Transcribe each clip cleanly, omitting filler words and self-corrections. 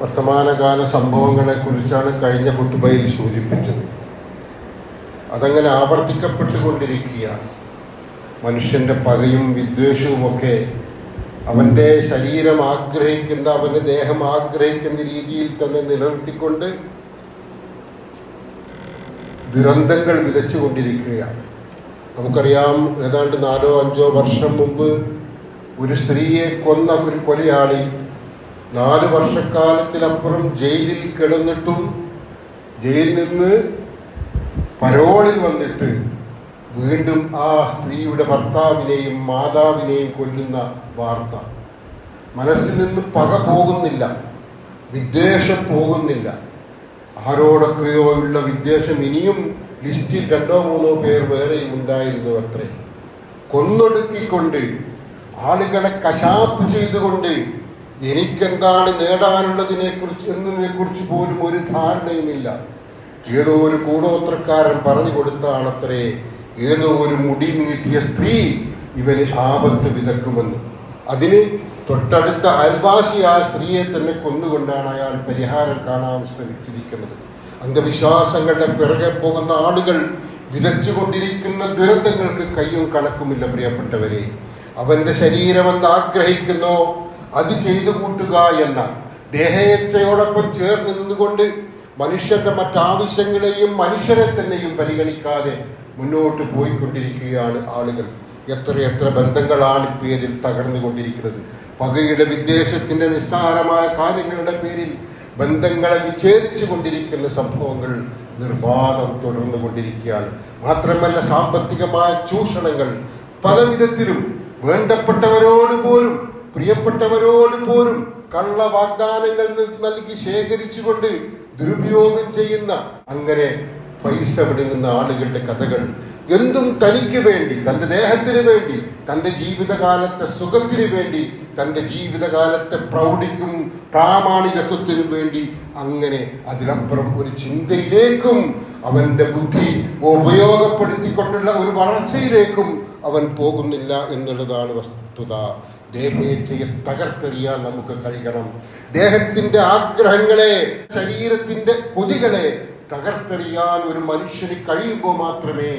വർത്തമാനകാല സംഭവങ്ങളെക്കുറിച്ചാണ് കഴിഞ്ഞ ഖുതുബയിൽ സൂചിപ്പിച്ചത്. അതങ്ങനെ ആവർത്തിക്കപ്പെട്ടുകൊണ്ടിരിക്കുകയാണ്. മനുഷ്യൻ്റെ പകയും വിദ്വേഷവുമൊക്കെ അവൻ്റെ ശരീരം ആഗ്രഹിക്കുന്ന, അവൻ്റെ ദേഹം ആഗ്രഹിക്കുന്ന രീതിയിൽ തന്നെ നിലനിർത്തിക്കൊണ്ട് ദുരന്തങ്ങൾ വിതച്ചുകൊണ്ടിരിക്കുകയാണ്. നമുക്കറിയാം, ഏതാണ്ട് 4-5 വർഷം മുമ്പ് ഒരു സ്ത്രീയെ കൊന്ന ഒരു കൊലയാളി 4 വർഷക്കാലത്തിലപ്പുറം ജയിലിൽ കിടന്നിട്ടും ജയിലിൽ നിന്ന് പരോളിൽ വന്നിട്ട് വീണ്ടും ആ സ്ത്രീയുടെ ഭർത്താവിനെയും മാതാവിനെയും കൊല്ലുന്ന വാർത്ത. മനസ്സിൽ നിന്ന് പക പോകുന്നില്ല, വിദ്വേഷം പോകുന്നില്ല. ആരോടൊക്കെയോ ഉള്ള വിദ്വേഷം ഇനിയും ലിസ്റ്റിൽ 2-3 പേർ വേറെയും ഉണ്ടായിരുന്നു അത്രേ. കൊന്നൊടുക്കിക്കൊണ്ട്, ആളുകളെ കശാപ്പ് ചെയ്തുകൊണ്ട്, എനിക്കെന്താണ് എന്നതിനെക്കുറിച്ച് പോലും ഒരു ധാരണയുമില്ല. ഏതോ ഒരു കൂടോത്രക്കാരൻ പറഞ്ഞു കൊടുത്താണത്രേ, ഏതോ ഒരു മുടി നീട്ടിയ സ്ത്രീ ഇവന് ആപത്ത് വിതക്കുമെന്ന്. അതിന് തൊട്ടടുത്ത അയൽവാസി ആ സ്ത്രീയെ തന്നെ കൊന്നുകൊണ്ടാണ് അയാൾ പരിഹാരം കാണാൻ ശ്രമിച്ചിരിക്കുന്നത്. അന്ധവിശ്വാസങ്ങളുടെ പിറകെ പോകുന്ന ആളുകൾ വിതച്ചുകൊണ്ടിരിക്കുന്ന ദുരന്തങ്ങൾക്ക് കയ്യും കണക്കുമില്ല. പ്രിയപ്പെട്ടവരെ, അവന്റെ ശരീരമെന്ന് ആഗ്രഹിക്കുന്നോ അത് ചെയ്തു കൂട്ടുക എന്ന ദേഹേച്ഛയോടൊപ്പം ചേർന്ന് നിന്നുകൊണ്ട് മനുഷ്യന്റെ മറ്റാവശ്യങ്ങളെയും മനുഷ്യരെ തന്നെയും പരിഗണിക്കാതെ മുന്നോട്ട് പോയിക്കൊണ്ടിരിക്കുകയാണ് ആളുകൾ. എത്രയെത്ര ബന്ധങ്ങളാണ് പേരിൽ തകർന്നുകൊണ്ടിരിക്കുന്നത്. പകയുടെ വിദ്വേഷത്തിന്റെ നിസ്സാരമായ കാര്യങ്ങളുടെ പേരിൽ ബന്ധങ്ങളെ വിച്ഛേദിച്ചു കൊണ്ടിരിക്കുന്ന സംഭവങ്ങൾ നിർബാധം തുടർന്നുകൊണ്ടിരിക്കുകയാണ്. മാത്രമല്ല, സാമ്പത്തികമായ ചൂഷണങ്ങൾ പല വിധത്തിലും വേണ്ടപ്പെട്ടവരോട് പോലും പ്രിയപ്പെട്ടവരോട് പോലും കള്ള വാഗ്ദാനങ്ങൾ നൽകി ശേഖരിച്ചുകൊണ്ട് ദുരുപയോഗം ചെയ്യുന്ന, അങ്ങനെ പൈസ വിടുങ്ങുന്ന ആളുകളുടെ കഥകൾ. എന്തും തനിക്ക് വേണ്ടി, തൻ്റെ ദേഹത്തിന് വേണ്ടി, തൻ്റെ ജീവിതകാലത്തെ സുഖത്തിന് വേണ്ടി, തൻ്റെ ജീവിതകാലത്തെ പ്രൗഢിക്കും പ്രാമാണികത്വത്തിനും വേണ്ടി, അങ്ങനെ അതിലപ്പുറം ഒരു ചിന്തയിലേക്കും അവന്റെ ബുദ്ധി ഉപയോഗപ്പെടുത്തിക്കൊണ്ടുള്ള ഒരു വളർച്ചയിലേക്കും അവൻ പോകുന്നില്ല എന്നുള്ളതാണ് വസ്തുത. ദേഹേച്ഛയെ തകർത്തെറിയാൻ നമുക്ക് കഴിയണം. ദേഹത്തിന്റെ ആഗ്രഹങ്ങളെ, ശരീരത്തിന്റെ കൊതികളെ തകർത്തെറിയാൻ ഒരു മനുഷ്യന് കഴിയുമ്പോൾ മാത്രമേ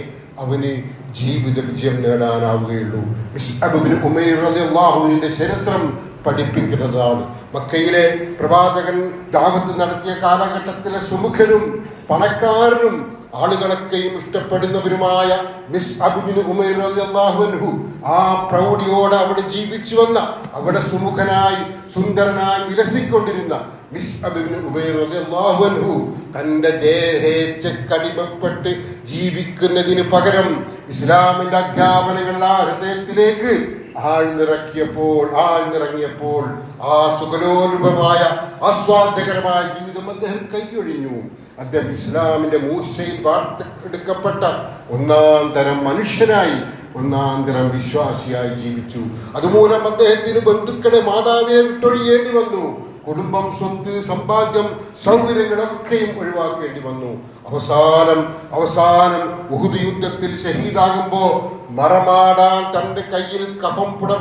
അവന് ജീവിത വിജയം നേടാനാവുകയുള്ളൂ. മുസ്അബ് ഇബ്നു ഉമൈർ റളിയല്ലാഹു അൻഹുവിന്റെ ചരിത്രം പഠിപ്പിക്കുന്നതാണ്. മക്കയിലെ പ്രവാചകൻ ദഅവത്ത് നടത്തിയ കാലഘട്ടത്തിലെ സുമുഖനും പണക്കാരനും ആളുകളൊക്കെയും ഇഷ്ടപ്പെടുന്നവരുമായ മുസ്അബ് ഇബ്നു ഉമൈർ റളിയല്ലാഹു അൻഹു ആ പ്രൗഢിയോടെ അവിടെ ജീവിച്ചു വന്ന, അവിടെ സുമുഖനായി സുന്ദരനായി വിലസിക്കൊണ്ടിരുന്ന മുസ്അബ് ഇബ്നു ഉമൈർ റളിയല്ലാഹു അൻഹു തന്റെ ദേഹേച്ഛക്കടിമപ്പെട്ട് ജീവിക്കുന്നതിന് പകരം ഇസ്ലാമിന്റെ അധ്യാപനങ്ങൾ ആ ഹൃദയത്തിലേക്ക് ആഴ്ന്നിറങ്ങിയപ്പോൾ ആ സുഖലോലുപമായ ആസ്വാദ്യകരമായ ജീവിതം അദ്ദേഹം കൈയൊഴിഞ്ഞു. അദ്ദേഹം ഇസ്ലാമിന്റെ മൂർച്ചയിൽ വാർത്തെടുക്കപ്പെട്ട ഒന്നാം തരം മനുഷ്യനായി, ഒന്നാം തരം വിശ്വാസിയായി ജീവിച്ചു. അതുമൂലം അദ്ദേഹത്തിന് ബന്ധുക്കളെ, മാതാവിനെ വിട്ടൊഴിയേണ്ടി വന്നു. കുടുംബം, സ്വത്ത്, സമ്പാദ്യം, സൗകര്യങ്ങളൊക്കെയും ഒഴിവാക്കേണ്ടി വന്നു. അവസാനം ഉഹുദ് യുദ്ധത്തിൽ ഷഹീദാകുമ്പോ മറമാടാൻ തന്റെ കയ്യിൽ കഫം പുട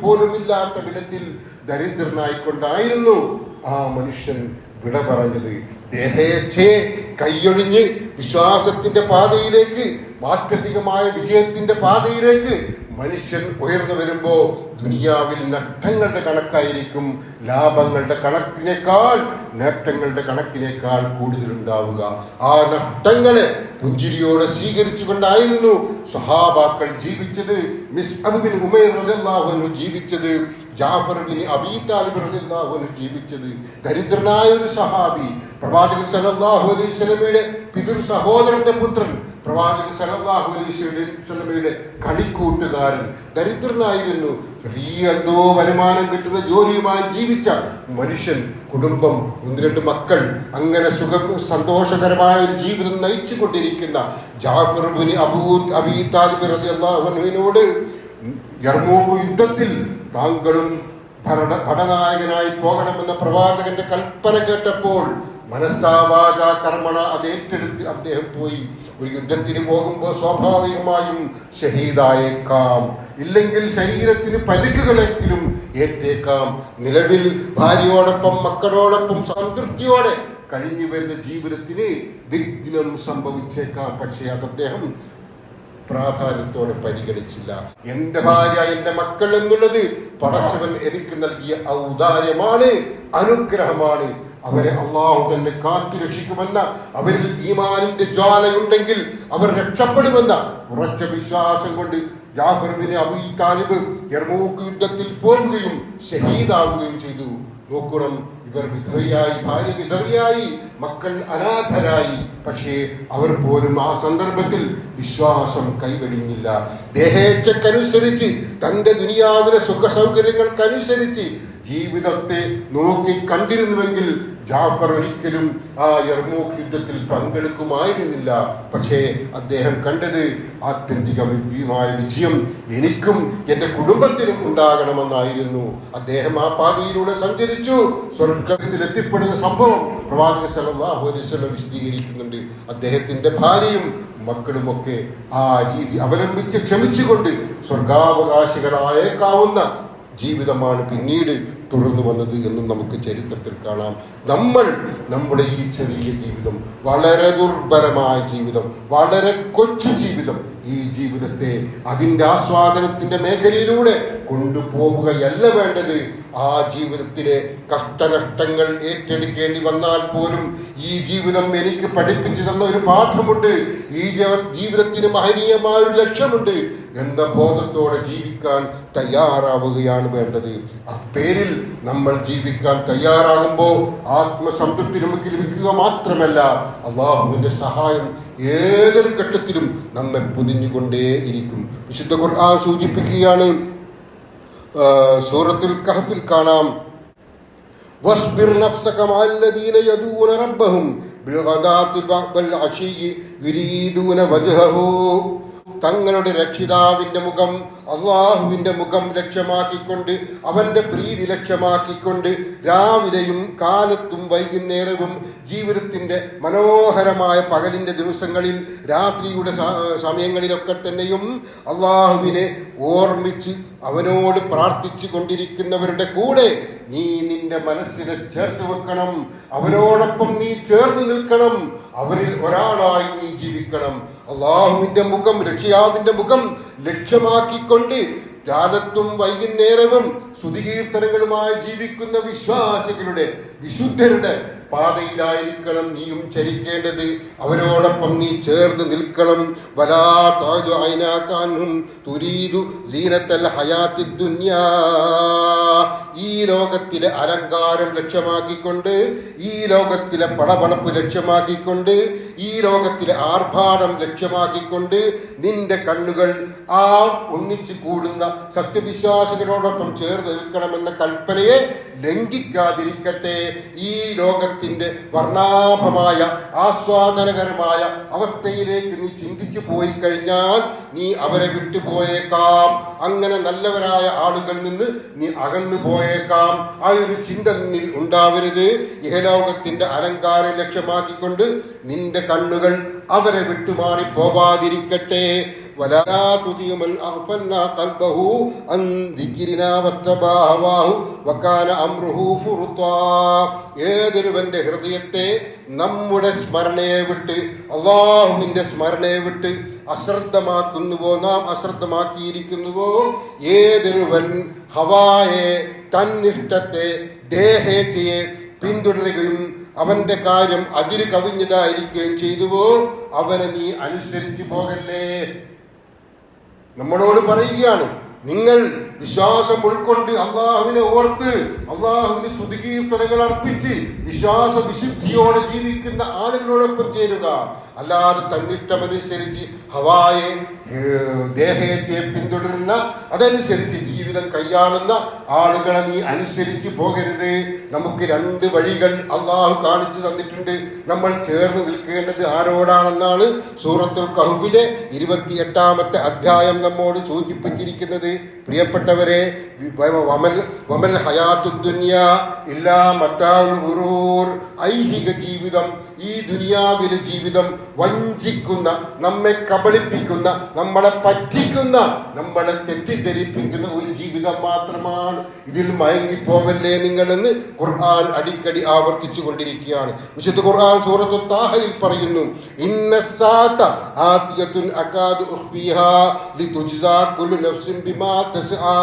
പോലുമില്ലാത്ത വിധത്തിൽ ദരിദ്രനായിക്കൊണ്ടായിരുന്നു ആ മനുഷ്യൻ വിട പറഞ്ഞത്. ദേഹേച്ഛയെ കൈയൊഴിഞ്ഞ് വിശ്വാസത്തിന്റെ പാതയിലേക്ക്, ആത്യന്തികമായ വിജയത്തിന്റെ പാതയിലേക്ക് മനുഷ്യൻ ഉയർന്നു വരുമ്പോ ദുനിയാവിൽ നഷ്ടങ്ങളുടെ കണക്കായിരിക്കും ലാഭങ്ങളുടെ കണക്കിനേക്കാൾ, നേട്ടങ്ങളുടെ കണക്കിനേക്കാൾ കൂടുതലുണ്ടാവുക. ആ നഷ്ടങ്ങളെ പുഞ്ചിരിയോടെ സ്വീകരിച്ചുകൊണ്ടായിരുന്നു സഹാബാക്കൾ ജീവിച്ചത്. മുസ്അബ് ഇബ്നു ഉമൈർ റളിയല്ലാഹു അൻഹു ജീവിച്ചത്, ജാഫർ ഇബ്നു അബീ താലിബ് റളിയല്ലാഹു അൻഹു ജീവിച്ചത്. ദരിദ്രനായ ഒരു സഹാബി, പ്രവാചകൻ സല്ലല്ലാഹു അലൈഹി വസല്ലമയുടെ പിതൃ സഹോദരന്റെ പുത്രൻ, പ്രവാചകൻ സല്ലല്ലാഹു അലൈഹി വസല്ലമയുടെ കളിക്കൂട്ടുകാരൻ, ദരിദ്രനായിരുന്നു. ചെറിയ എന്തോ വരുമാനം കിട്ടുന്ന ജോലിയുമായി ജീവിച്ച മനുഷ്യൻ, കുടുംബം, 1-2 മക്കൾ, അങ്ങനെ സന്തോഷകരമായ ഒരു ജീവിതം നയിച്ചു കൊണ്ടിരിക്കുന്ന ജാഫർ ഇബ്നു അബീ താലിബ് റളിയല്ലാഹു അൻഹുവിനോട് യർമൂക്ക് യുദ്ധത്തിൽ താങ്കളും ഭടനായകനായി പോകണമെന്ന പ്രവാചകന്റെ കൽപ്പന കേട്ടപ്പോൾ മനസ്സാവാച കർമ്മണ അത് ഏറ്റെടുത്ത് അദ്ദേഹം പോയി. ഒരു യുദ്ധത്തിന് പോകുമ്പോൾ സ്വാഭാവികമായും ഷഹീദായേക്കാം, ഇല്ലെങ്കിൽ ശരീരത്തിന് പരിക്കുകളെങ്കിലും ഏറ്റേക്കാം. നിലവിൽ ഭാര്യയോടൊപ്പം മക്കളോടൊപ്പം സംതൃപ്തിയോടെ കഴിഞ്ഞു വരുന്ന ജീവിതത്തിന് വിഘ്നം സംഭവിച്ചേക്കാം. പക്ഷേ അത് അദ്ദേഹം പ്രാധാന്യത്തോടെ പരിഗണിച്ചില്ല. എന്റെ ഭാര്യ, എന്റെ മക്കൾ എന്നുള്ളത് പടച്ചവൻ എനിക്ക് നൽകിയ ഔദാര്യമാണ്, അനുഗ്രഹമാണ്. അവരെ അള്ളാഹു തന്നെ കാത്തു രക്ഷിക്കുമെന്ന, അവരിൽ ഈമാനിന്റെ ജ്വാലയുണ്ടെങ്കിൽ അവർ രക്ഷപ്പെടുമെന്ന ഉറച്ച വിശ്വാസം കൊണ്ട് ജാഫർ ബിൻ അബീ താലിബ് യർമൂക്ക് യുദ്ധത്തിൽ പോവുകയും ഷഹീദാവുകയും ചെയ്തു. നോക്കണം, ഇവർ വിധവയായി, ഭാര്യ വിധവയായി, മക്കൾ അനാഥരായി. പക്ഷേ അവർ പോലും ആ സന്ദർഭത്തിൽ വിശ്വാസം കൈവെടിഞ്ഞില്ല. ദേഹേച്ഛക്കനുസരിച്ച്, തന്റെ ദുനിയാവിലെ സുഖ സൗകര്യങ്ങൾക്കനുസരിച്ച് ജീവിതത്തെ നോക്കി കണ്ടിരുന്നുവെങ്കിൽ ജാഫർ ഒരിക്കലും ആ യർമൂക്ക് യുദ്ധത്തിൽ പങ്കെടുക്കുമായിരുന്നില്ല. പക്ഷേ അദ്ദേഹം കണ്ടത് ആത്യന്തികമായ വിജയം എനിക്കും എന്റെ കുടുംബത്തിനും ഉണ്ടാകണമെന്നായിരുന്നു. അദ്ദേഹം ആ പാതയിലൂടെ സഞ്ചരിച്ചു. സ്വർഗത്തിൽ എത്തിപ്പെടുന്ന സംഭവം പ്രവാചകൻ സല്ലല്ലാഹു അലൈഹി വസല്ലം വിശദീകരിക്കുന്നുണ്ട്. അദ്ദേഹത്തിന്റെ ഭാര്യയും മക്കളുമൊക്കെ ആ രീതി അവലംബിച്ച് ക്ഷമിച്ചുകൊണ്ട് സ്വർഗാവകാശികളായേക്കാവുന്ന ജീവിതമാണ് പിന്നീട് തുടർന്നു വന്നത് എന്നും നമുക്ക് ചരിത്രത്തിൽ കാണാം. നമ്മൾ നമ്മുടെ ഈ ചെറിയ ജീവിതം, വളരെ ദുർബലമായ ജീവിതം, വളരെ കൊച്ചു ജീവിതം, ഈ ജീവിതത്തെ അതിൻ്റെ ആസ്വാദനത്തിന്റെ മേഖലയിലൂടെ കൊണ്ടുപോവുകയല്ല വേണ്ടത്. ആ ജീവിതത്തിലെ കഷ്ടനഷ്ടങ്ങൾ ഏറ്റെടുക്കേണ്ടി വന്നാൽ പോലും ഈ ജീവിതം എനിക്ക് പഠിപ്പിച്ചു തന്ന ഒരു പാഠമുണ്ട്, ഈ ജീവിതത്തിന് മഹനീയമായ ഒരു ലക്ഷ്യമുണ്ട് എന്ന ബോധത്തോടെ ജീവിക്കാൻ തയ്യാറാവുകയാണ് വേണ്ടത്. ആ പേരിൽ നമ്മൾ ജീവിക്കാൻ തയ്യാറാകുമ്പോൾ ആത്മസംതൃപ്തി നമുക്ക് ലഭിക്കുക മാത്രമല്ല, അള്ളാഹുവിന്റെ സഹായം ഏതൊരു ഘട്ടത്തിലും നമ്മെ പൊതിഞ്ഞുകൊണ്ടേയിരിക്കും. വിശുദ്ധ ഖുർആൻ സൂചിപ്പിക്കുകയാണ്, സൂറത്തുൽ കഹ്ഫിൽ കാണാം, വസ്ബിർ നഫ്സക മഅല്ലദീന യദൂന റബ്ബഹും ബിൽഗദാത്തി വൽ അശിയ്യി യുരീദൂന വജ്ഹഹു. തങ്ങളുടെ രക്ഷിതാവിന്റെ മുഖം, അള്ളാഹുവിന്റെ മുഖം ലക്ഷ്യമാക്കിക്കൊണ്ട്, അവന്റെ പ്രീതി ലക്ഷ്യമാക്കിക്കൊണ്ട് രാവിലെയും കാലത്തും വൈകുന്നേരവും ജീവിതത്തിന്റെ മനോഹരമായ പകലിന്റെ ദിവസങ്ങളിൽ, രാത്രിയുടെ സമയങ്ങളിലൊക്കെ തന്നെയും അള്ളാഹുവിനെ ഓർമ്മിച്ച് അവനോട് പ്രാർത്ഥിച്ചു കൊണ്ടിരിക്കുന്നവരുടെ കൂടെ നീ നിന്റെ മനസ്സിനെ ചേർത്ത് വെക്കണം. അവനോടൊപ്പം നീ ചേർന്ന് നിൽക്കണം. അവരിൽ ഒരാളായി നീ ജീവിക്കണം. അള്ളാഹുവിന്റെ മുഖം, രക്ഷിതാവിന്റെ മുഖം ലക്ഷ്യമാക്കിക്കൊണ്ട് രാത്രിയും വൈകുന്നേരവും സ്തുതികീർത്തനങ്ങളുമായി ജീവിക്കുന്ന വിശ്വാസികളുടെ, വിശുദ്ധരുടെ പാതയിലായിരിക്കണം നീയും ചരിക്കേണ്ടത്. അവരോടൊപ്പം നീ ചേർന്ന് നിൽക്കണം. വലാ തഅദു ഐനാകാൻഹും തുരീദു സീനത്തൽ ഹയാത്തിദ് ദുനിയാ. ഈ ലോകത്തിലെ അലങ്കാരം ലക്ഷ്യമാക്കിക്കൊണ്ട്, ഈ ലോകത്തിലെ പളപളപ്പ് ലക്ഷ്യമാക്കിക്കൊണ്ട്, ഈ ലോകത്തിലെ ആർഭാടം ലക്ഷ്യമാക്കിക്കൊണ്ട് നിന്റെ കണ്ണുകൾ ആ ഒന്നിച്ചു കൂടുന്ന സത്യവിശ്വാസികളോടൊപ്പം ചേർന്ന് നിൽക്കണമെന്ന കൽപ്പനയെ ലംഘിക്കാതിരിക്കട്ടെ. ഈ ലോകത്തിന്റെ വർണ്ണാഭമായ ആസ്വാദനകരമായ അവസ്ഥയിലേക്ക് നീ ചിന്തിച്ചു പോയി കഴിഞ്ഞാൽ നീ അവരെ വിട്ടുപോയേക്കാം. അങ്ങനെ നല്ലവരായ ആളുകളിൽ നിന്ന് നീ അകന്നു പോയേക്കാം. ആ ഒരു ചിന്ത നിന്നിൽ ഉണ്ടാവരുത്. ഇഹലോകത്തിന്റെ അലങ്കാരം ലക്ഷ്യമാക്കിക്കൊണ്ട് നിന്റെ കണ്ണുകൾ അവരെ വിട്ടുമാറി പോവാതിരിക്കട്ടെ. ولا تطع من أغفلنا قلبه عن ذكرنا واتبع هواه وكان أمره فرطا. ഏതൊരുവന്റെ ഹൃദയത്തെ നമ്മുടെ സ്മരണയെ വിട്ട്, അള്ളാഹുവിന്റെ സ്മരണയെ വിട്ട് അശ്രദ്ധമാക്കുന്നുവോ, നാം അശ്രദ്ധമാക്കിയിരിക്കുന്നുവോ, ഏതൊരുവൻ ഹവായെ, തന്നിഷ്ടത്തെ, ദേഹേച്ഛയെ പിന്തുടരുകയും അവന്റെ കാര്യം അതിര് കവിഞ്ഞതായിരിക്കുകയും ചെയ്തുവോ, അവനെ നീ അനുസരിച്ചു പോകല്ലേ. നമ്മളോട് പറയുകയാണ്, നിങ്ങൾ വിശ്വാസം ഉൾക്കൊണ്ട് അള്ളാഹുവിനെ ഓർത്ത് അള്ളാഹുവിന് സ്തുതികീർത്തനങ്ങൾ അർപ്പിച്ച് വിശ്വാസ വിശുദ്ധിയോടെ ജീവിക്കുന്ന ആളുകളോടൊപ്പം ചേരുക. അല്ലാതെ തന്നിഷ്ടമനുസരിച്ച് ഹവായെ, ദേഹേച്ഛയെ പിന്തുടരുന്ന, അതനുസരിച്ച് ജീവിതം കൈയാളുന്ന ആളുകളെ നീ അനുസരിച്ച് പോകരുത്. നമുക്ക് രണ്ട് വഴികൾ അള്ളാഹു കാണിച്ചു തന്നിട്ടുണ്ട്. നമ്മൾ ചേർന്ന് നിൽക്കേണ്ടത് ആരോടാണെന്നാണ് സൂറത്തുൽ കഹ്ഫിലെ 28-ാമത്തെ അധ്യായം നമ്മോട് സൂചിപ്പിച്ചിരിക്കുന്നത്. പ്രിയപ്പെട്ടവരെ, വമൽ ഹയാത്തുദ് ദുനിയ ഇല്ലാ മതാഉൽ ഗുറൂർ. ഐഹിക ജീവിതം, ഈ ദുനിയാവിലെ ജീവിതം വഞ്ചിക്കുന്ന, നമ്മെ കബളിപ്പിക്കുന്ന, നമ്മളെ പറ്റിക്കുന്ന, നമ്മളെ തെറ്റിദ്ധരിപ്പിക്കുന്ന ഒരു ജീവിതം മാത്രമാണ്. ഇതിൽ മയങ്ങിപ്പോവല്ലേ നിങ്ങളെന്ന് ഖുർആൻ അടിക്കടി ആവർത്തിച്ചു കൊണ്ടിരിക്കുകയാണ്. വിശുദ്ധ ഖുർആൻ സൂറത്തു താഹയിൽ പറയുന്നു, ഇന്നസ്സാഅത ആതിയത്തുൻ അകാദു ഉഖ്ഫിഹാ ലിതുജ്സാ കുല്ലു നഫ്സിൻ ബിമാ തസ്ആ.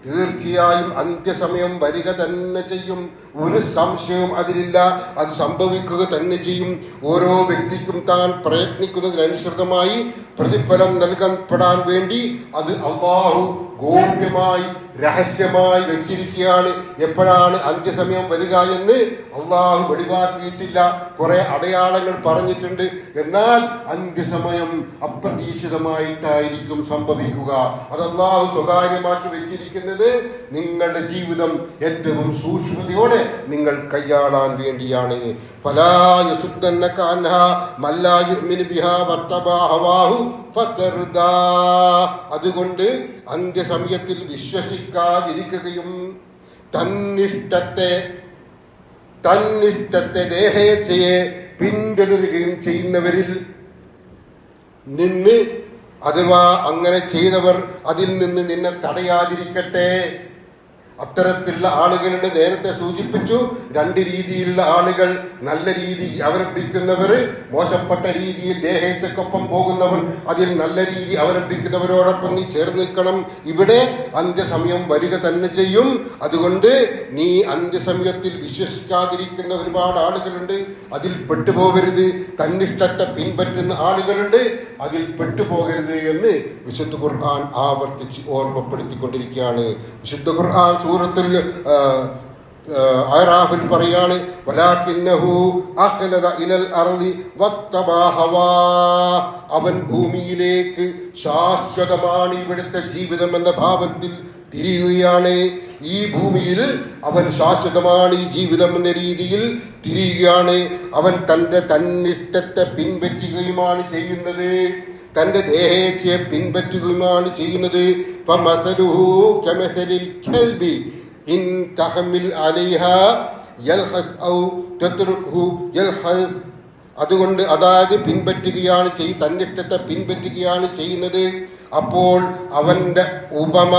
തീർച്ചയായും അന്ത്യസമയം വരിക തന്നെ ചെയ്യും. ഒരു സംശയവും അതിലില്ല. അത് സംഭവിക്കുക തന്നെ ചെയ്യും. ഓരോ വ്യക്തിക്കും താൻ പ്രയത്നിക്കുന്നതിനനുസൃതമായി പ്രതിഫലം നൽകപ്പെടാൻ വേണ്ടി അത് അല്ലാഹു ഗോപ്യമായി രഹസ്യമായി വെച്ചിരിക്കുകയാണ്. എപ്പോഴാണ് അന്ത്യസമയം വരിക എന്ന് അള്ളാഹു വെളിവാക്കിയിട്ടില്ല. കുറെ അടയാളങ്ങൾ പറഞ്ഞിട്ടുണ്ട്. എന്നാൽ അന്ത്യസമയം അപ്രതീക്ഷിതമായിട്ടായിരിക്കും സംഭവിക്കുക. അത് അള്ളാഹു സ്വകാര്യമാക്കി വെച്ചിരിക്കുന്നത് നിങ്ങളുടെ ജീവിതം ഏറ്റവും സൂക്ഷ്മതയോടെ നിങ്ങൾ കൈയാളാൻ വേണ്ടിയാണ്. ഫലാ യസുദ്ദന്നക അൻഹാ മല്ലാ യുഅ്മിനു ബിഹാ വത്തബാ ഹവാഹു ഫതർദാ. അതുകൊണ്ട് അന്ത്യസമയത്തിൽ വിശ്വസിക്കാതിരിക്കുകയും തന്നിഷ്ടത്തെ ദേഹേച്ഛയെ പിന്തുടരുകയും ചെയ്യുന്നവരിൽ നിന്ന്, അഥവാ അങ്ങനെ ചെയ്തവർ അതിൽ നിന്ന് നിന്നെ തടയാതിരിക്കട്ടെ. അത്തരത്തിലുള്ള ആളുകളുടെ നേരത്തെ സൂചിപ്പിച്ചു, രണ്ട് രീതിയിലുള്ള ആളുകൾ. നല്ല രീതി അവലംബിക്കുന്നവർ, മോശപ്പെട്ട രീതിയിൽ ദേഹേച്ഛക്കൊപ്പം പോകുന്നവർ. അതിൽ നല്ല രീതി അവലംബിക്കുന്നവരോടൊപ്പം നീ ചേർന്ന് നിൽക്കണം. ഇവിടെ അന്ത്യസമയം വരിക തന്നെ ചെയ്യും. അതുകൊണ്ട് നീ അന്ത്യസമയത്തിൽ വിശ്വസിക്കാതിരിക്കുന്ന ഒരുപാട് ആളുകളുണ്ട്, അതിൽ പെട്ടുപോകരുത്. തന്നിഷ്ടത്തെ പിൻപറ്റുന്ന ആളുകളുണ്ട്, അതിൽ പെട്ടുപോകരുത് എന്ന് വിശുദ്ധ ഖുർആൻ ആവർത്തിച്ച് ഓർമ്മപ്പെടുത്തിക്കൊണ്ടിരിക്കുകയാണ്. വിശുദ്ധ ഖുർആൻ സൂറത്തുൽ അറാഫിൽ പറയാണ്, വലാകിന്നഹു അഖ്ലദ ഇലൽ അർളി വത്തബാ ഹവാ. അവൻ ഭൂമിയിലേക്ക് ശാശ്വതമാണ് ഇവിടുത്തെ ജീവിതം എന്ന ഭാവത്തിൽ തിരിയുകയാണ്. ഈ ഭൂമിയിൽ അവൻ ശാശ്വതമാണ്, ഈ ജീവിതം എന്ന രീതിയിൽ തിരിയുകയാണ്. അവൻ തന്നിഷ്ടത്തെ പിൻപറ്റുകയുമാണ് ചെയ്യുന്നത്, തന്റെ ദേഹേച്ഛയെ പിൻപറ്റുകയുമാണ് ചെയ്യുന്നത്. ഫമസലുഹു കമസലിൽ കൽബി ഇൻ തഹമിൽ അലൈഹാ യൽഹസ് ഔ തത്റുക്ഹു യൽഹസ്. അതുകൊണ്ട് അതായത് പിൻപറ്റുകയാണ് തന്നിഷ്ടത്തെ പിൻപറ്റുകയാണ് ചെയ്യുന്നത്. അപ്പോൾ അവന്റെ ഉപമ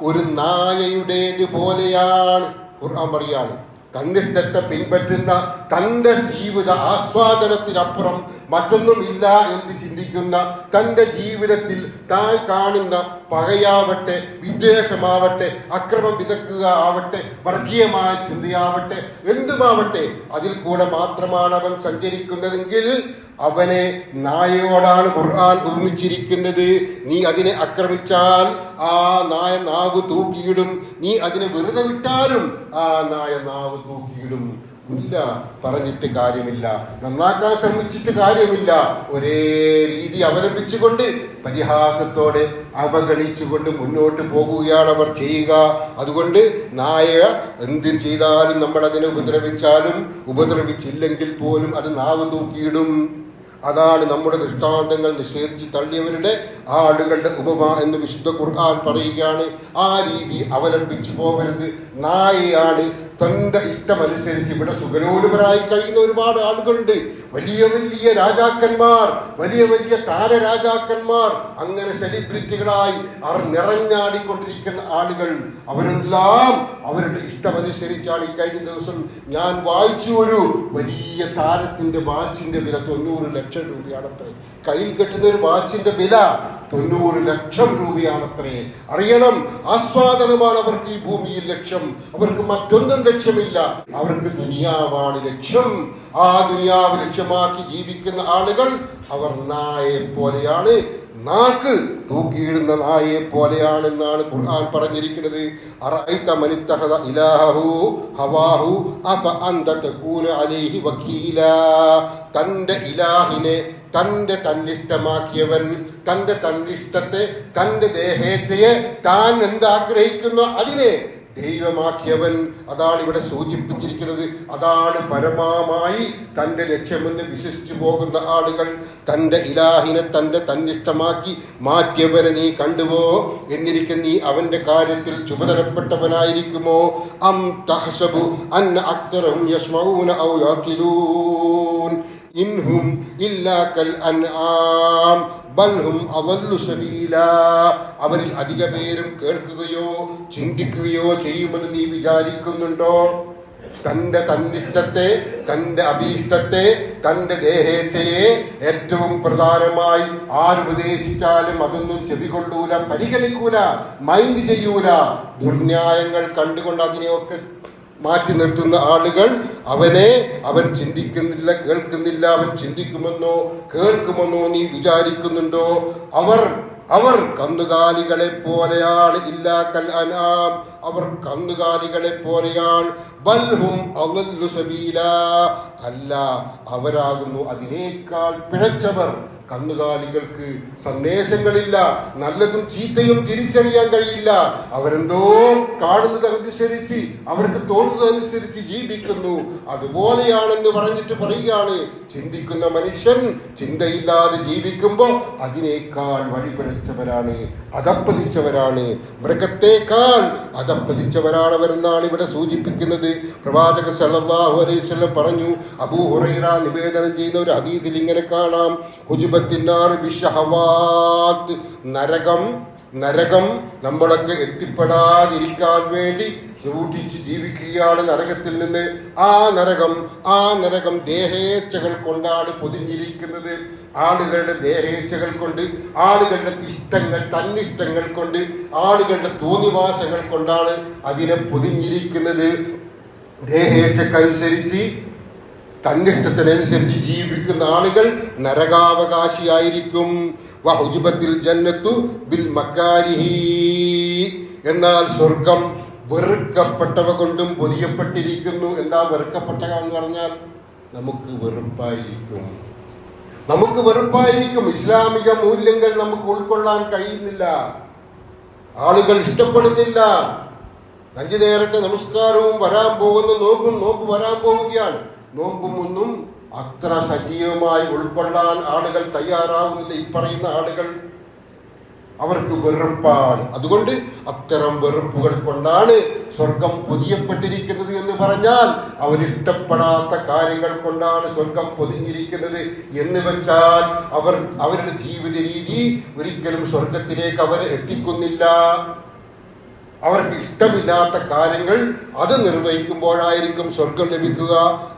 ഒരു നായയുടേത് പോലെയാണ്. ഖുർആൻ പറയാണ്, തന്നിഷ്ടത്തെ പിൻപറ്റുന്ന, തന്റെ ജീവിത ആസ്വാദനത്തിനപ്പുറം മറ്റൊന്നുമില്ല എന്ന് ചിന്തിക്കുന്ന, തന്റെ ജീവിതത്തിൽ താൻ കാണുന്ന പകയാവട്ടെ, വിദ്വേഷമാവട്ടെ, അക്രമം വിതക്കുക ആവട്ടെ, വർഗീയമായ ചിന്തയാവട്ടെ, എന്തുമാവട്ടെ, അതിൽ കൂടെ മാത്രമാണ് അവൻ സഞ്ചരിക്കുന്നതെങ്കിൽ അവനെ നായയോടാണ് ഖുർആൻ ഉപമിച്ചിരിക്കുന്നത്. നീ അതിനെ ആക്രമിച്ചാൽ ആ നായ നാവ് തൂക്കിയിടും. നീ അതിനെ വെറുതെ വിട്ടാലും ആ നായ നാവ് തൂക്കിയിടും. ഇല്ല, പറഞ്ഞിട്ട് കാര്യമില്ല, നന്നാക്കാൻ ശ്രമിച്ചിട്ട് കാര്യമില്ല. ഒരേ രീതി അവലംബിച്ചുകൊണ്ട് പരിഹാസത്തോടെ അവഗണിച്ചുകൊണ്ട് മുന്നോട്ട് പോകുകയാണ് അവർ ചെയ്യുക. അതുകൊണ്ട് നായ എന്ത് ചെയ്താലും, നമ്മൾ അതിനെ ഉപദ്രവിച്ചാലും ഉപദ്രവിച്ചില്ലെങ്കിൽ പോലും അത് നാവ് തൂക്കിയിടും. അതാണ് നമ്മുടെ ദൃഷ്ടാന്തങ്ങൾ നിഷേധിച്ച് തള്ളിയവരുടെ ആളുകളുടെ ഉപമ എന്ന് വിശുദ്ധ ഖുർആൻ പറയുകയാണ്. ആ രീതി അവലംബിച്ചു പോകരുത്. നായയാണ് തന്റെ ഇഷ്ടമനുസരിച്ച് ഇവിടെ സുഖലോലുപരായി കഴിയുന്ന ഒരുപാട് ആളുകളുണ്ട്. വലിയ വലിയ രാജാക്കന്മാർ, വലിയ വലിയ താരരാജാക്കന്മാർ, അങ്ങനെ സെലിബ്രിറ്റികളായി അവർ നിറഞ്ഞാടിക്കൊണ്ടിരിക്കുന്ന ആളുകൾ, അവരെല്ലാം അവരുടെ ഇഷ്ടമനുസരിച്ചാണ്. കഴിഞ്ഞ ദിവസം ഞാൻ വായിച്ചു, ഒരു വലിയ താരത്തിന്റെ വാച്ചിന്റെ വില 90 ലക്ഷം രൂപയാണത്രേ. കയ്യിൽ കെട്ടുന്ന ഒരു വാച്ചിന്റെ വില 90 ലക്ഷം രൂപയാണത്രേ. അറിയണം, ആസ്വാദനമാണ് അവർക്ക് ഈ ഭൂമിയിൽ ലക്ഷ്യം. അവർക്ക് മറ്റൊന്നും ലക്ഷ്യമില്ല, അവർക്ക് ദുനിയാവാണ് ലക്ഷ്യം. ആ ദുനിയാവ് ലക്ഷ്യമാക്കി ജീവിക്കുന്ന ആളുകൾ അവർ നായയെ പോലെയാണ്, നാക്ക് തൂക്കിയിടുന്ന നായയെ പോലെയാണെന്നാണ് ഖുർആൻ പറഞ്ഞിരിക്കുന്നത്. അറഅയ്ത മനിത്തഖദ ഇലാഹു ഹവാഹു അഫ അൻത തകൂന അലൈഹി വകീല. തന്റെ ഇലാഹിനെ തന്നിഷ്ടമാക്കിയവൻ, തന്നിഷ്ടത്തെ, തന്റെ ദേഹേച്ഛയെ താൻ എന്താഗ്രഹിക്കുന്നു അതിനെ ദൈവമാക്കിയവൻ. അതാണ് ഇവിടെ സൂചിപ്പിച്ചിരിക്കുന്നത്. അതാണ് പരമമായി തൻ്റെ ലക്ഷ്യമെന്ന് വിശ്വസിച്ചു പോകുന്ന ആളുകൾ. തൻ്റെ ഇലാഹിനെ തന്നിഷ്ടമാക്കി മാറ്റിയവനെ നീ കണ്ടുവോ? എന്നിരിക്കെ നീ അവന്റെ കാര്യത്തിൽ ചുമതലപ്പെട്ടവനായിരിക്കുമോ? അം തഹ്സബു അന്ന അക്സറഹും യസ്മഊന ഔ യഖിലൂൻ ഇൻഹും ഇല്ലാ കൽ അൻആം ബൽ ഹും അദല്ലു സബീലാ. അവരിൽ അധിക പേരും കേൾക്കുകയോ ചിന്തിക്കുകയോ ചെയ്യുമെന്ന് നീ വിചാരിക്കുന്നുണ്ടോ? തന്നിഷ്ടത്തെ, തന്റെ അഭീഷ്ടത്തെ, തന്റെ ദേഹേച്ഛയെ ഏറ്റവും പ്രധാനമായി ആരുപദേശിച്ചാലും അതൊന്നും ചെവികൊള്ളൂല, പരിഗണിക്കൂല, മൈൻഡ് ചെയ്യൂല. ദുർന്യായങ്ങൾ കണ്ടുകൊണ്ട് അതിനെയൊക്കെ മാറ്റി നിർത്തുന്ന ആളുകൾ അവൻ ചിന്തിക്കുന്നില്ല, കേൾക്കുന്നില്ല. അവൻ ചിന്തിക്കുമെന്നോ കേൾക്കുമെന്നോ നീ വിചാരിക്കുന്നുണ്ടോ? അവർ കന്നുകാലികളെ പോലെയാണ്. ഇല്ലാ കൽ അൻആം, അവർ കന്നുകാലികളെ പോലെയാണ്. ബൽഹും അദല്ലു സബീലാ, അല്ല, അവരാകുന്നു അതിനേക്കാൾ പിഴച്ചവർ. കന്നുകാലികൾക്ക് സന്ദേശങ്ങളില്ല, നല്ലതും ചീത്തയും തിരിച്ചറിയാൻ കഴിയില്ല. അവരെന്തോ കാണുന്നതനുസരിച്ച്, അവർക്ക് തോന്നുന്നതനുസരിച്ച് ജീവിക്കുന്നു. അതുപോലെയാണെന്ന് പറഞ്ഞിട്ട് പറയുകയാണ്, ചിന്തിക്കുന്ന മനുഷ്യൻ ചിന്തയില്ലാതെ ജീവിക്കുമ്പോൾ അതിനേക്കാൾ വഴിപിഴച്ചവരാണ്, അധപ്പതിച്ചവരാണ്, മൃഗത്തേക്കാൾ അധപ്പതിച്ചവരാണവരെന്നാണ് ഇവിടെ സൂചിപ്പിക്കുന്നത്. പ്രവാചകൻ സല്ലല്ലാഹു അലൈഹി വസല്ലം പറഞ്ഞു, അബൂ ഹുറൈറ നിവേദനം ചെയ്യുന്ന ഒരു ഹദീസിൽ ഇങ്ങനെ കാണാം, നരകം നമ്മളൊക്കെ എത്തിപ്പെടാതിരിക്കാൻ വേണ്ടി സൂക്ഷിച്ച് ജീവിക്കുകയാണ് നരകത്തിൽ നിന്ന്. ആ നരകം ദേഹേച്ഛകൾ കൊണ്ടാണ് പൊതിഞ്ഞിരിക്കുന്നത്. ആളുകളുടെ ദേഹേച്ഛകൾ കൊണ്ട്, ആളുകളുടെ ഇഷ്ടങ്ങൾ, തന്നിഷ്ടങ്ങൾ കൊണ്ട്, ആളുകളുടെ തോന്നിവാസങ്ങൾ കൊണ്ടാണ് അതിനെ പൊതിഞ്ഞിരിക്കുന്നത്. ദേഹേച്ഛക്കനുസരിച്ച്, തന്നിഷ്ടത്തിനനുസരിച്ച് ജീവിക്കുന്ന ആളുകൾ നരകാവകാശിയായിരിക്കും. വഹുജിബത്തിൽ ജന്നത്തു ബിൽ മക്കാരിഹി, എന്നാൽ സ്വർഗം വെറുക്കപ്പെട്ടവ കൊണ്ടും പൊതിയപ്പെട്ടിരിക്കുന്നു. എന്താ വെറുക്കപ്പെട്ടവ എന്ന് പറഞ്ഞാൽ? നമുക്ക് വെറുപ്പായിരിക്കും. ഇസ്ലാമിക മൂല്യങ്ങൾ നമുക്ക് ഉൾക്കൊള്ളാൻ കഴിയുന്നില്ല, ആളുകൾ ഇഷ്ടപ്പെടുന്നില്ല. 5 നേരത്തെ നമസ്കാരവും വരാൻ പോകുന്ന നോമ്പ് വരാൻ പോവുകയാണ്. നോമ്പുമൊന്നും അത്ര സജീവമായി ഉൾക്കൊള്ളാൻ ആളുകൾ തയ്യാറാവുന്നില്ല. ഈ പറയുന്ന ആളുകൾ, അവർക്ക് വെറുപ്പാണ്. അതുകൊണ്ട് അത്തരം വെറുപ്പുകൾ കൊണ്ടാണ് സ്വർഗം പൊതിയപ്പെട്ടിരിക്കുന്നത് എന്ന് പറഞ്ഞാൽ, അവരിഷ്ടപ്പെടാത്ത കാര്യങ്ങൾ കൊണ്ടാണ് സ്വർഗം പൊതിഞ്ഞിരിക്കുന്നത് എന്ന് വെച്ചാൽ അവരുടെ ജീവിത രീതി ഒരിക്കലും സ്വർഗത്തിലേക്ക് അവരെ എത്തിക്കുന്നില്ല. അവർക്ക് ഇഷ്ടമില്ലാത്ത കാര്യങ്ങൾ അത് നിർവഹിക്കുമ്പോഴായിരിക്കും സ്വർഗം ലഭിക്കുക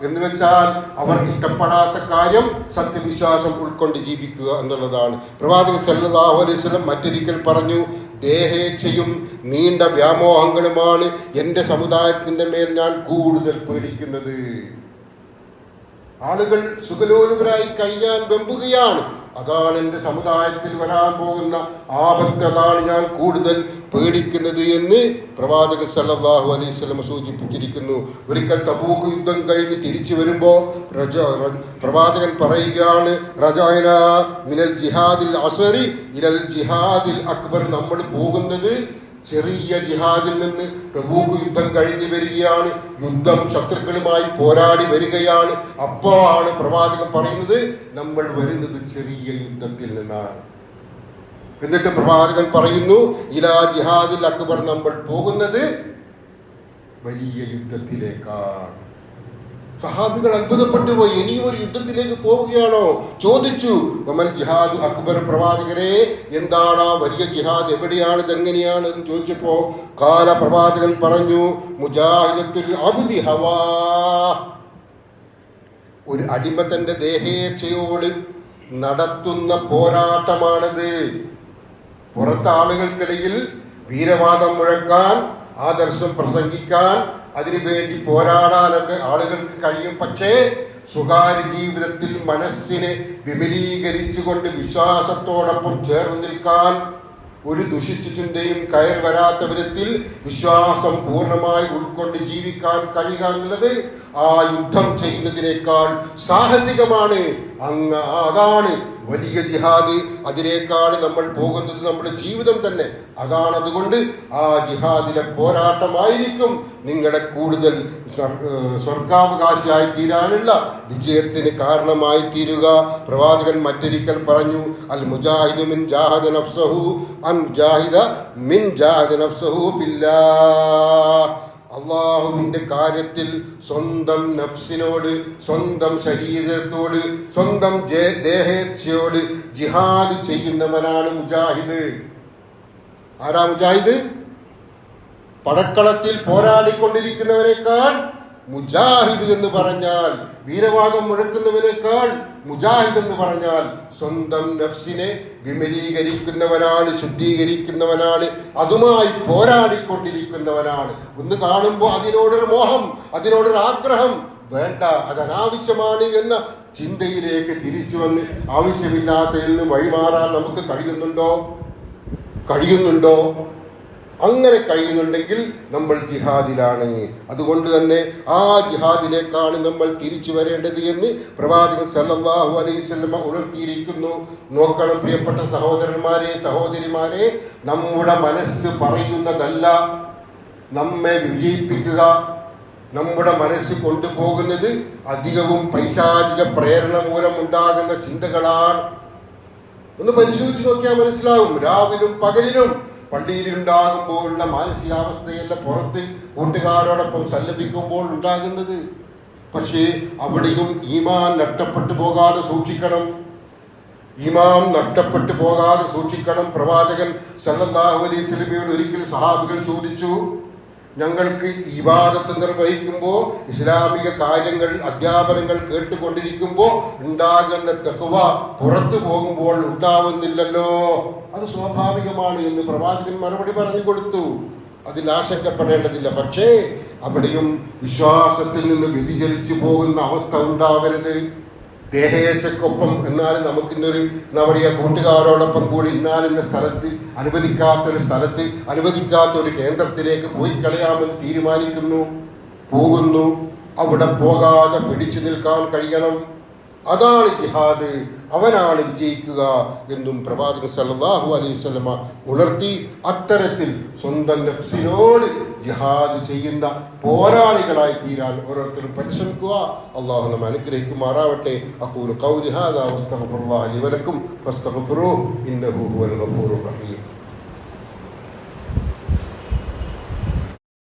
എന്ന് വെച്ചാൽ, അവർക്ക് ഇഷ്ടപ്പെടാത്ത കാര്യം സത്യവിശ്വാസം ഉൾക്കൊണ്ട് ജീവിക്കുക എന്നുള്ളതാണ്. പ്രവാചകൻ സല്ലല്ലാഹു അലൈഹി വസല്ലം മറ്റൊരിക്കൽ പറഞ്ഞു, ദേഹേച്ഛയും നീണ്ട വ്യാമോഹങ്ങളുമാണ് എൻ്റെ സമുദായത്തിന്റെ മേൽ ഞാൻ കൂടുതൽ പേടിക്കുന്നത്. ആളുകൾ സുഖലോലുപരായി കഴിയാൻ വെമ്പുകയാണ്. അതാണ് എൻ്റെ സമുദായത്തിൽ വരാൻ പോകുന്ന ആപത്ത്, അതാണ് ഞാൻ കൂടുതൽ പേടിക്കുന്നത് എന്ന് പ്രവാചകൻ സല്ലല്ലാഹു അലൈഹി വസല്ലം സൂചിപ്പിച്ചിരിക്കുന്നു. ഒരിക്കൽ തബൂക്ക് യുദ്ധം കഴിഞ്ഞ് തിരിച്ചു വരുമ്പോൾ പ്രവാചകൻ പറയുകയാണ്, റജഅനാ മിനൽ ജിഹാദിൽ അസ്ഗരി ഇലൽ ജിഹാദിൽ അക്ബർ. നമ്മൾ പോകുന്നത് ചെറിയ ജിഹാദിൽ നിന്ന് തബൂക്ക് യുദ്ധം കഴിഞ്ഞു വരികയാണ്. യുദ്ധം ശത്രുക്കളുമായി പോരാടി വരികയാണ്. അപ്പോഴാണ് പ്രവാചകൻ പറയുന്നത്, നമ്മൾ വരുന്നത് ചെറിയ യുദ്ധത്തിൽ നിന്നാണ്. എന്നിട്ട് പ്രവാചകൻ പറയുന്നു, ഇലാ ജിഹാദിൽ അക്ബർ, നമ്മൾ പോകുന്നത് വലിയ യുദ്ധത്തിലേക്കാണ്. സഹാബികൾ അത്ഭുതപ്പെട്ടു പോയി. ഇനിയും ഒരു യുദ്ധത്തിലേക്ക് പോവുകയാണോ? ചോദിച്ചു, വമൽ ജിഹാദ് അക്ബർ, പ്രവാചകരെ എന്താണ് ആ വലിയ ജിഹാദ്, എവിടെയാണ്, ഇതെങ്ങനെയാണ് എന്ന് ചോദിച്ചപ്പോ കാല, പ്രവാചകൻ പറഞ്ഞു, മുജാഹിദത്തുൽ അബ്ദി ഹവാ, ഒരു അടിമ തന്റെ ദേഹേച്ഛയോട് നടത്തുന്ന പോരാട്ടമാണത്. പുറത്ത് ആളുകൾക്കിടയിൽ വീരവാദം മുഴക്കാൻ, ആദർശം പ്രസംഗിക്കാൻ, അതിനുവേണ്ടി പോരാടാനൊക്കെ ആളുകൾക്ക് കഴിയും. പക്ഷേ സ്വകാര്യ ജീവിതത്തിൽ മനസ്സിനെ വിപുലീകരിച്ചുകൊണ്ട് വിശ്വാസത്തോടൊപ്പം ചേർന്ന് നിൽക്കാൻ, ഒരു ദുഷിച്ച ചിന്തയും കയറി വരാത്ത വിധത്തിൽ വിശ്വാസം പൂർണ്ണമായി ഉൾക്കൊണ്ട് ജീവിക്കാൻ കഴിയുക എന്നുള്ളത് ആ യുദ്ധം ചെയ്യുന്നതിനേക്കാൾ സാഹസികമാണ്. അതാണ് വലിയ ജിഹാദ്, അതിനേക്കാൾ നമ്മൾ പോകുന്നത് നമ്മുടെ ജീവിതം തന്നെ അതാണ്. അതുകൊണ്ട് ആ ജിഹാദിലെ പോരാട്ടമായിരിക്കും നിങ്ങളെ കൂടുതൽ സ്വർഗാവകാശിയായി തീരാനുള്ള വിജയത്തിന് കാരണമായി തീരുക. പ്രവാചകൻ മറ്റൊരിക്കൽ പറഞ്ഞു, അൽ മുജാഹിദു മിൻ ജാഹദ നഫ്സഹു അൻ ജാഹിദ മിൻ ജാഹദ നഫ്സഹു ഫില്ലാഹ്. അള്ളാഹുവിന്റെ കാര്യത്തിൽ സ്വന്തം നഫ്സിനോട്, സ്വന്തം ശരീരത്തോട്, സ്വന്തം ദേഹേച്ഛയോട് ജിഹാദ് ചെയ്യുന്നവനാണ് മുജാഹിദ്. ആരാ മുജാഹിദ്? പടക്കളത്തിൽ പോരാടിക്കൊണ്ടിരിക്കുന്നവനേക്കാൾ മുജാഹിദ് എന്ന് പറഞ്ഞാൽ, വീരവാദം മുഴക്കുന്നവനേക്കാൾ മുജാഹിദ് എന്ന് പറഞ്ഞാൽ സ്വന്തം നഫ്സിനെ വിമലീകരിക്കുന്നവനാണ്, ശുദ്ധീകരിക്കുന്നവനാണ്, അതുമായി പോരാടിക്കൊണ്ടിരിക്കുന്നവനാണ്. ഒന്ന് കാണുമ്പോൾ അതിനോടൊരു മോഹം, അതിനോടൊരു ആഗ്രഹം വേണ്ട, അത് അനാവശ്യമാണ് എന്ന ചിന്തയിലേക്ക് തിരിച്ചു വന്ന് ആവശ്യമില്ലാത്തതിൽ നിന്ന് വഴിമാറാൻ നമുക്ക് കഴിയുന്നുണ്ടോ? അങ്ങനെ കഴിയുന്നുണ്ടെങ്കിൽ നമ്മൾ ജിഹാദിലാണ്. അതുകൊണ്ട് തന്നെ ആ ജിഹാദിലേക്കാണ് നമ്മൾ തിരിച്ചു വരേണ്ടത് എന്ന് പ്രവാചകൻ സല്ലല്ലാഹു അലൈഹി വസല്ലം ഉണർത്തിയിരിക്കുന്നു. നോക്കണം പ്രിയപ്പെട്ട സഹോദരന്മാരെ, സഹോദരിമാരെ, നമ്മുടെ മനസ്സ് പറയുന്നതല്ല നമ്മെ വിജയിപ്പിക്കുക. നമ്മുടെ മനസ്സ് കൊണ്ടുപോകുന്നത് അധികവും പൈശാചിക പ്രേരണ മൂലം ഉണ്ടാകുന്ന ചിന്തകളാണ്. ഒന്ന് പരിശോധിച്ച് നോക്കിയാൽ മനസ്സിലാവും. രാവിലും പകലിലും പള്ളിയിലുണ്ടാകുമ്പോഴുള്ള മാനസികാവസ്ഥയല്ല പുറത്ത് കൂട്ടുകാരോടൊപ്പം സല്ലപിക്കുമ്പോൾ ഉണ്ടാകുന്നത്. പക്ഷേ അവിടെയും ഈമാൻ നഷ്ടപ്പെട്ടു പോകാതെ സൂക്ഷിക്കണം. പ്രവാചകൻ സല്ലല്ലാഹു അലൈഹി വസല്ലമയോട് ഒരിക്കൽ സഹാബികൾ ചോദിച്ചു, ഞങ്ങൾക്ക് ഇബാദത്ത് നിർവഹിക്കുമ്പോൾ, ഇസ്ലാമിക കാര്യങ്ങൾ, അധ്യാപനങ്ങൾ കേട്ടുകൊണ്ടിരിക്കുമ്പോൾ ഉണ്ടാകുന്ന തഖ്വ പുറത്തു പോകുമ്പോൾ ഉണ്ടാവുന്നില്ലല്ലോ, അത് സ്വാഭാവികമാണ് എന്ന് പ്രവാചകൻ മറുപടി പറഞ്ഞു കൊടുത്തു. അതിൽ ആശങ്കപ്പെടേണ്ടതില്ല. പക്ഷേ അവിടെയും വിശ്വാസത്തിൽ നിന്ന് വ്യതിചലിച്ചു പോകുന്ന അവസ്ഥ ഉണ്ടാവരുത്. ദേഹേച്ഛക്കൊപ്പം എന്നാലും നമുക്കിന്നൊരു എന്താ പറയുക, കൂട്ടുകാരോടൊപ്പം കൂടി ഇന്നാലിന്ന സ്ഥലത്ത് അനുവദിക്കാത്ത ഒരു കേന്ദ്രത്തിലേക്ക് പോയി കളയാമെന്ന് തീരുമാനിക്കുന്നു, പോകുന്നു. അവിടെ പോകാതെ പിടിച്ചു നിൽക്കാൻ കഴിയണം. അതാണ് ജിഹാദ്, അവനാണ് വിജയിക്കുക എന്നും പ്രവാചകൻ സല്ലല്ലാഹു അലൈഹി വസല്ലമ ഉണർത്തി. അത്തരത്തിൽ സ്വന്തം നഫ്സിനോട് ജിഹാദ് ചെയ്യുന്ന പോരാളികളായി തീരാൻ ഓരോരുത്തരും പരിശ്രമിക്കുക. അള്ളാഹു നമ്മെ അനുഗ്രഹിക്കുമാറാവട്ടെ. അഖൂലു ഖൗലി ഹാദാ വസ്തഗ്ഫിറുല്ലാഹ ലി വലക്കും ഫസ്തഗ്ഫിറൂഹു ഇന്നഹു ഹുവൽ ഗഫൂറുർ റഹീം.